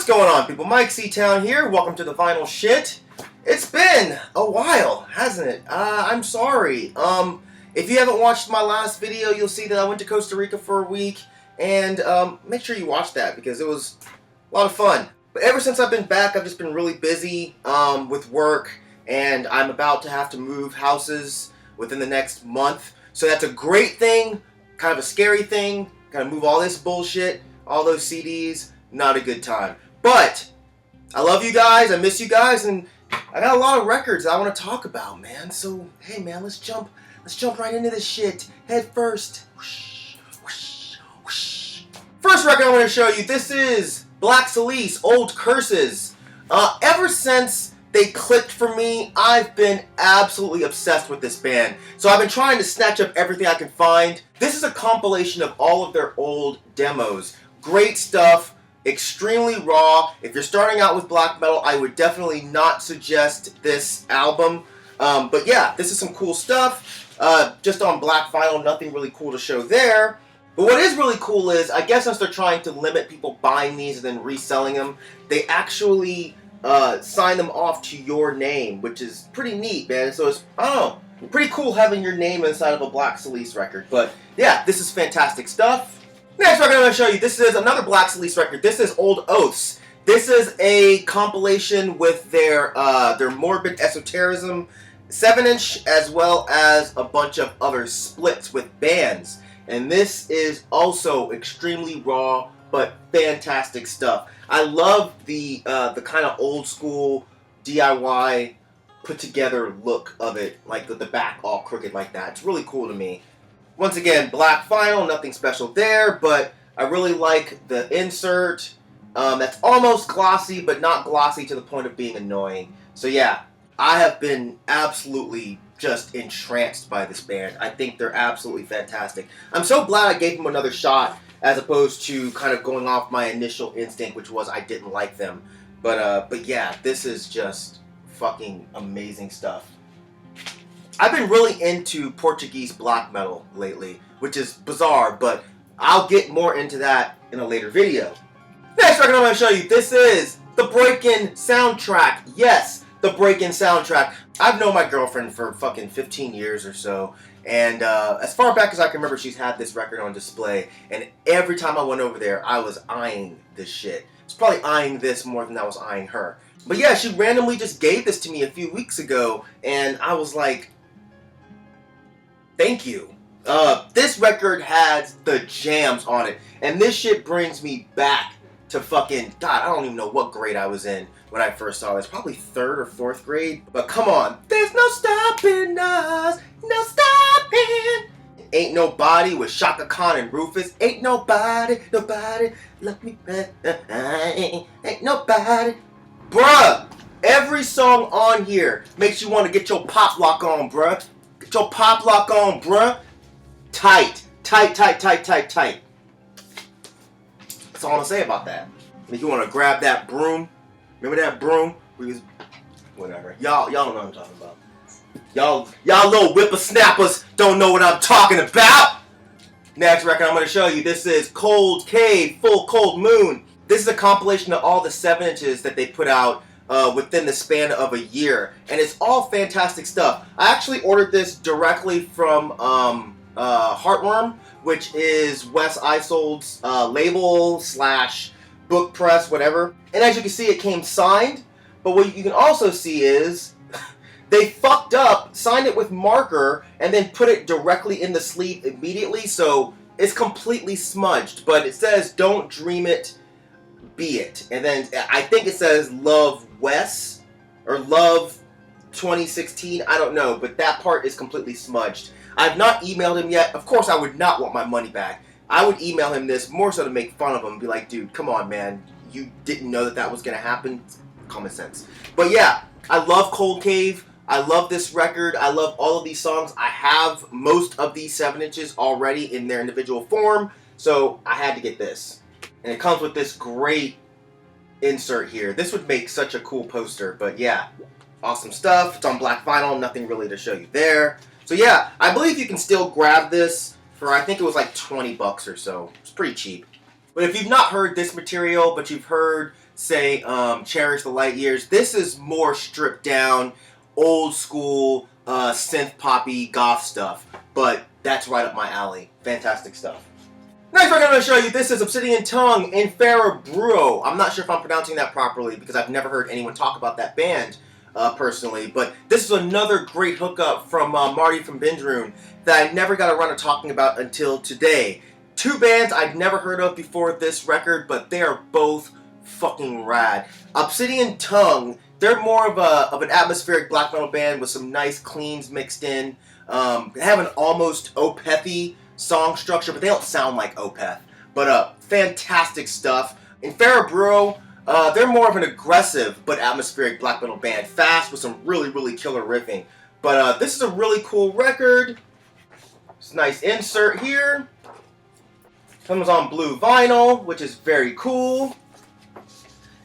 What's going on, people? Myke C-Town here. Welcome to the Vinyl Shit. It's been a while, hasn't it? I'm sorry. If you haven't watched my last video, you'll see that I went to Costa Rica for a week, and make sure you watch that because it was a lot of fun. But ever since I've been back, I've just been really busy with work, and I'm about to have to move houses within the next month. So that's a great thing, kind of a scary thing. Gotta move all this bullshit, all those CDs. Not a good time. But I love you guys, I miss you guys, and I got a lot of records I want to talk about, man. So hey man, let's jump right into this shit. Head first. Whoosh, whoosh, whoosh. First record I want to show you, this is Black Cilice, Old Curses. Ever since they clicked for me, I've been absolutely obsessed with this band. So I've been trying to snatch up everything I can find. This is a compilation of all of their old demos. Great stuff. Extremely raw. If you're starting out with black metal, I would definitely not suggest this album. But yeah, this is some cool stuff. Just on black vinyl, nothing really cool to show there. But what is really cool is, I guess since they're trying to limit people buying these and then reselling them, they actually sign them off to your name, which is pretty neat, man. So it's, I don't know, pretty cool having your name inside of a Black Cilice record. But yeah, this is fantastic stuff. Next record I'm going to show you, this is another Black Cilice record. This is Old Oaths. This is a compilation with their Morbid Esotericism 7-inch, as well as a bunch of other splits with bands. And this is also extremely raw, but fantastic stuff. I love the kind of old school DIY put together look of it, like the back all crooked like that. It's really cool to me. Once again, black vinyl, nothing special there, but I really like the insert. That's almost glossy, but not glossy to the point of being annoying. So yeah, I have been absolutely just entranced by this band. I think they're absolutely fantastic. I'm so glad I gave them another shot, as opposed to kind of going off my initial instinct, which was I didn't like them. But yeah, this is just fucking amazing stuff. I've been really into Portuguese black metal lately, which is bizarre, but I'll get more into that in a later video. Next record I'm going to show you, this is the Breakin Soundtrack. Yes, the Breakin Soundtrack. I've known my girlfriend for fucking 15 years or so, and as far back as I can remember, she's had this record on display, and every time I went over there, I was eyeing this shit. I was probably eyeing this more than I was eyeing her. But yeah, she randomly just gave this to me a few weeks ago, and I was like, thank you. This record has the jams on it, and this shit brings me back to fucking, God, I don't even know what grade I was in when I first saw this. Probably 3rd or 4th grade. But come on. There's no stopping us. No stopping. Ain't Nobody with Shaka Khan and Rufus. Ain't nobody love me better. Ain't nobody. Bruh, every song on here makes you want to get your pop lock on, bruh. Get your pop lock on, bruh. Tight. Tight, tight, tight, tight, tight. That's all I'm gonna say about that. If you want to grab that broom, remember that broom? Whatever. Y'all don't know what I'm talking about. Y'all little whippersnappers don't know what I'm talking about. Next record I'm gonna show you. This is Cold Cave, Full Cold Moon. This is a compilation of all the 7-inches that they put out within the span of a year, and it's all fantastic stuff. I actually ordered this directly from Heartworm, which is Wes Isold's label / book press, whatever. And as you can see, it came signed, but what you can also see is they fucked up, signed it with marker, and then put it directly in the sleeve immediately, so it's completely smudged. But it says, "Don't dream it, be it." And then I think it says Love Wes or Love 2016, I don't know, but that part is completely smudged. I've not emailed him yet. Of course, I would not want my money back. I would email him this more so to make fun of him and be like, dude, come on, man. You didn't know that was going to happen? Common sense. But yeah, I love Cold Cave. I love this record. I love all of these songs. I have most of these 7-inches already in their individual form, so I had to get this. And it comes with this great insert here. This would make such a cool poster, but yeah, awesome stuff. It's on black vinyl, nothing really to show you there. So yeah, I believe you can still grab this for, I think it was like 20 bucks or so. It's pretty cheap. But if you've not heard this material, but you've heard, say, Cherish the Light Years, this is more stripped down, old school, synth poppy goth stuff. But that's right up my alley. Fantastic stuff. Next record I'm going to show you, this is Obsidian Tongue, Infera, Bruo. I'm not sure if I'm pronouncing that properly because I've never heard anyone talk about that band personally. But this is another great hookup from Marty from Binge Room that I never got around to talking about until today. Two bands I'd never heard of before this record, but they are both fucking rad. Obsidian Tongue, they're more of an atmospheric black metal band with some nice cleans mixed in. They have an almost Opeth-y song structure, but they don't sound like Opeth. But fantastic stuff. Infera Bruo, they're more of an aggressive but atmospheric black metal band. Fast with some really killer riffing. But this is a really cool record. It's a nice insert here. Comes on blue vinyl, which is very cool.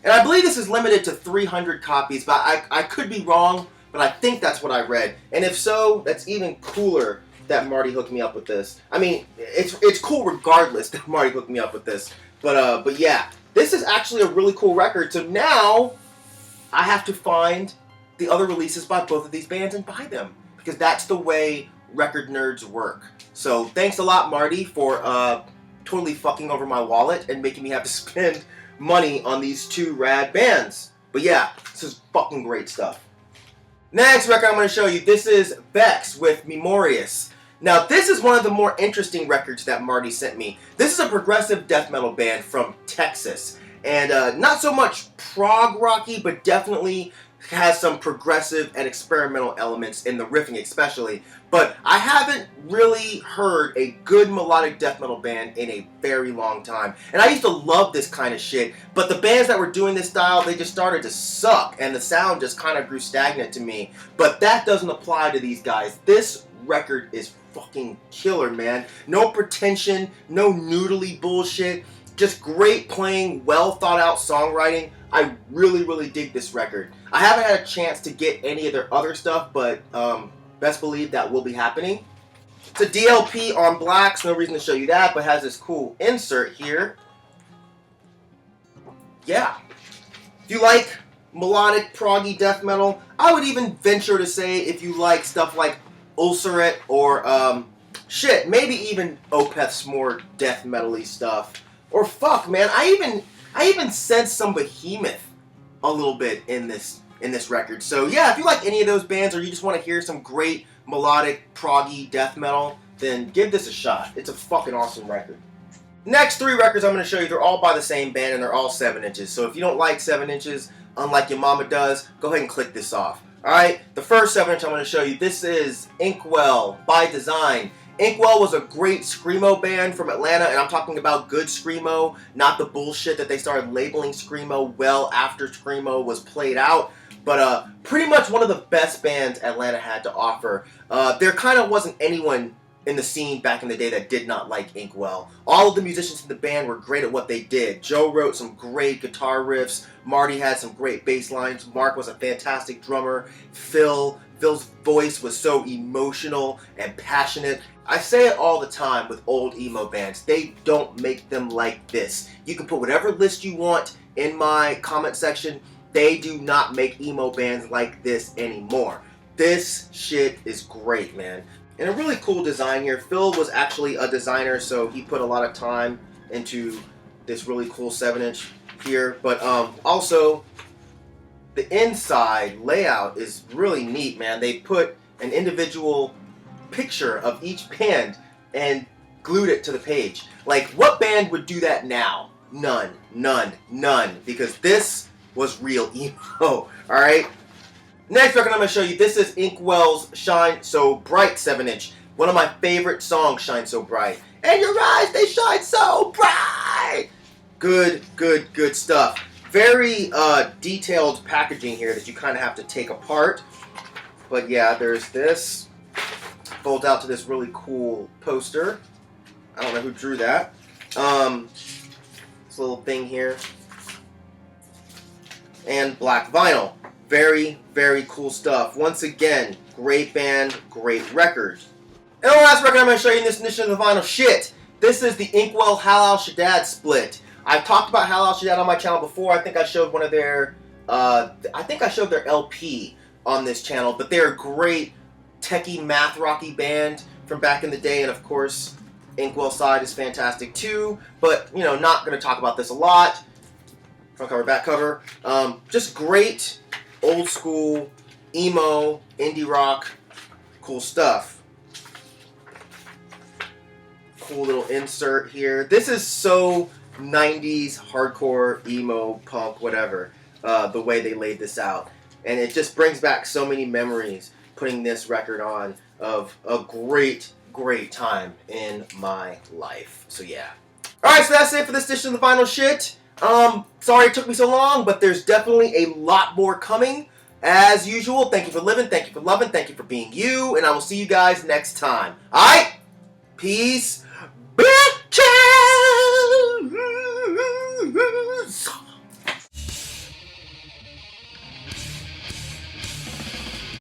And I believe this is limited to 300 copies, but I could be wrong, but I think that's what I read. And if so, that's even cooler that Marty hooked me up with this. I mean, it's cool regardless that Marty hooked me up with this. But yeah, this is actually a really cool record. So now I have to find the other releases by both of these bands and buy them, because that's the way record nerds work. So thanks a lot, Marty, for totally fucking over my wallet and making me have to spend money on these two rad bands. But yeah, this is fucking great stuff. Next record I'm going to show you, this is Vex with Memorious. Now this is one of the more interesting records that Marty sent me. This is a progressive death metal band from Texas. And not so much prog rocky, but definitely has some progressive and experimental elements in the riffing especially. But I haven't really heard a good melodic death metal band in a very long time. And I used to love this kind of shit, but the bands that were doing this style, they just started to suck, and the sound just kind of grew stagnant to me. But that doesn't apply to these guys. This record is fucking killer, man. No pretension, no noodly bullshit, just great playing, well thought out songwriting. I really dig this record. I haven't had a chance to get any of their other stuff, but best believe that will be happening. It's a DLP on black, so no reason to show you that, but has this cool insert here. Yeah. If you like melodic, proggy death metal, I would even venture to say if you like stuff like Ulcerate or, shit, maybe even Opeth's more death metal-y stuff. Or fuck, man, I even sense some Behemoth a little bit in this record. So yeah, if you like any of those bands or you just want to hear some great melodic, proggy death metal, then give this a shot. It's a fucking awesome record. Next three records I'm going to show you, they're all by the same band and they're all 7 inches. So if you don't like 7 inches, unlike your mama does, go ahead and click this off. Alright, the first 7 inch I'm going to show you, this is Inkwell by Design. Inkwell was a great screamo band from Atlanta, and I'm talking about good screamo, not the bullshit that they started labeling screamo well after screamo was played out. But pretty much one of the best bands Atlanta had to offer. There kind of wasn't anyone in the scene back in the day that did not like Inkwell. All of the musicians in the band were great at what they did. Joe wrote some great guitar riffs. Marty had some great bass lines. Mark was a fantastic drummer. Phil's voice was so emotional and passionate. I say it all the time with old emo bands. They don't make them like this. You can put whatever list you want in my comment section. They do not make emo bands like this anymore. This shit is great, man. And a really cool design here. Phil was actually a designer, so he put a lot of time into this really cool 7 inch here. But also, the inside layout is really neat, man. They put an individual picture of each band and glued it to the page. Like, what band would do that now? None. Because this was real emo, alright? Next record I'm going to show you, this is Inkwell's Shine So Bright 7 inch. One of my favorite songs, Shine So Bright. And your eyes, they shine so bright! Good stuff. Very detailed packaging here that you kind of have to take apart. But yeah, there's this. Folds out to this really cool poster. I don't know who drew that. This little thing here. And black vinyl. Very cool stuff. Once again, great band, great record. And the last record I'm going to show you in this edition of the vinyl shit. this is the Inkwell Holler Shedad split. I've talked about Holler Shedad on my channel before. I think I showed one of their, their LP on this channel, but they're a great techie math rocky band from back in the day, and of course, Inkwell side is fantastic too, but, you know, not going to talk about this a lot. Front cover, back cover. Just great, old school, emo, indie rock, cool stuff. Cool little insert here. This is so 90s hardcore, emo, punk, whatever, the way they laid this out. And it just brings back so many memories putting this record on of a great time in my life. So yeah. Alright, so that's it for this edition of the Final Shit. Sorry it took me so long, but there's definitely a lot more coming. As usual, thank you for living, thank you for loving, thank you for being you, and I will see you guys next time. Alright? Peace. Bitches!